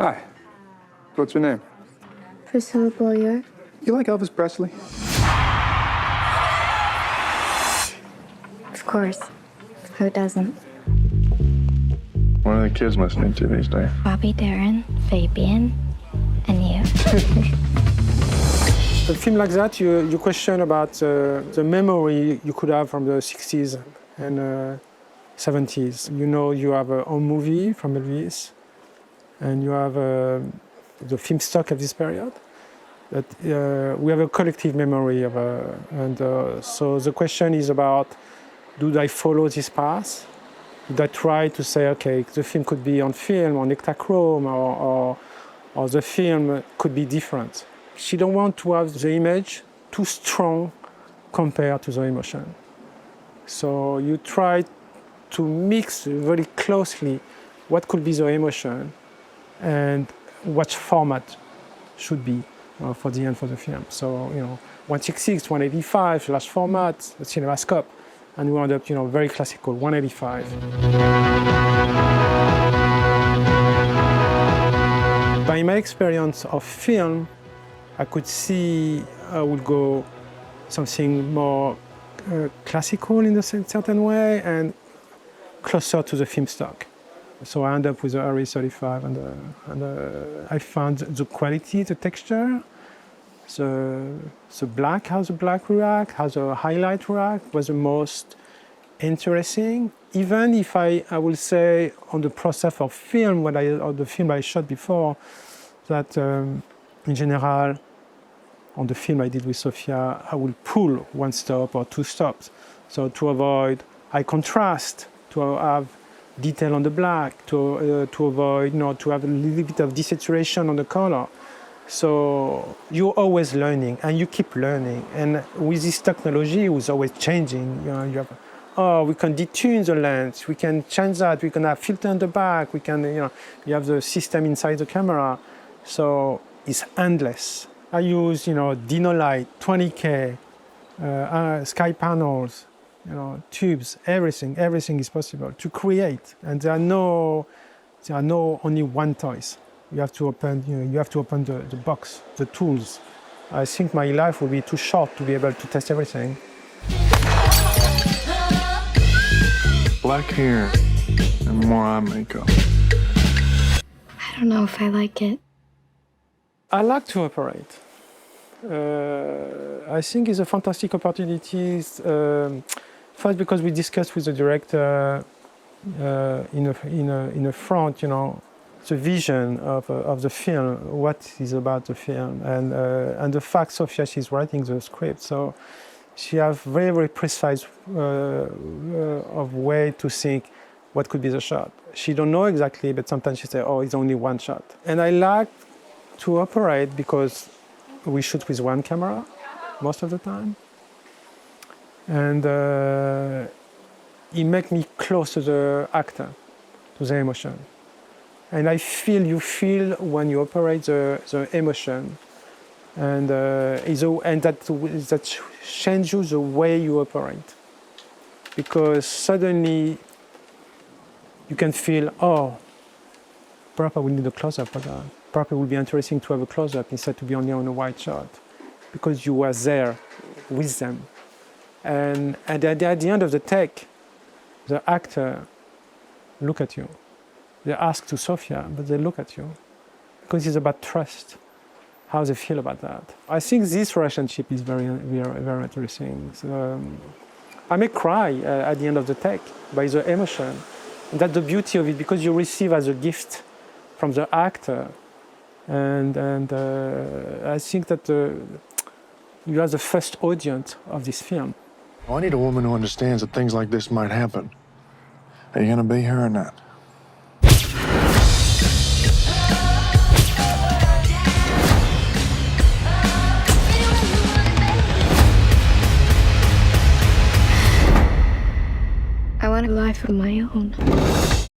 Hi. What's your name? Priscilla Presley. You like Elvis Presley? Of course. Who doesn't? What are the kids listening to these days? Bobby Darin, Fabian, and you. A film like that, you question about the memory you could have from the 60s and 70s. You know, you have a own movie from Elvis, and you have the film stock of this period. But we have a collective memory of, so the question is about, do I follow this path? Do I try to say, okay, the film could be on film, on Ektachrome, or the film could be different? She don't want to have the image too strong compared to the emotion. So you try to mix very closely what could be the emotion and what format should be for the end for the film. So, 166, 185, large format, the CinemaScope, and we end up, very classical, 185. By my experience of film, I could see I would go something more classical in a certain way and closer to the film stock. So I end up with the ARRI 35 and I found the quality, the texture, the black, how the black react, how the highlight react was the most interesting. Even if I will say on the process of film, or the film I shot before, that in general, on the film I did with Sofia, I will pull one stop or two stops. So to avoid high contrast, to have detail on the black, to avoid, to have a little bit of desaturation on the color. So you're always learning, and you keep learning. And with this technology, it's always changing. You have, we can detune the lens, we can change that, we can have filter on the back, we can, you have the system inside the camera. So it's endless. I use, Dino light, 20K, sky panels, tubes, everything is possible to create. And there are no only one toys. You have to open, the box, the tools. I think my life would be too short to be able to test everything. Black hair and more eye makeup. I don't know if I like it. I like to operate. I think it's a fantastic opportunity. First, because we discussed with the director in a front, the vision of the film, what is about the film, and the fact Sofia, she's writing the script, so she has very, very precise of way to think what could be the shot. She don't know exactly, but sometimes she say, it's only one shot. And I like to operate because we shoot with one camera most of the time, and it makes me close to the actor, to the emotion. And you feel when you operate the emotion, and that changes the way you operate. Because suddenly you can feel, perhaps I will need a close-up for that. Perhaps it would be interesting to have a close-up instead to be only on a wide shot, because you were there with them. And at the end of the take, the actor look at you. They ask to Sofia, but they look at you, because it's about trust, how they feel about that. I think this relationship is very, very, very interesting. So, I may cry at the end of the take by the emotion. And that's the beauty of it, because you receive as a gift from the actor. And I think that you are the first audience of this film. Well, I need a woman who understands that things like this might happen. Are you gonna be here or not? I want a life of my own.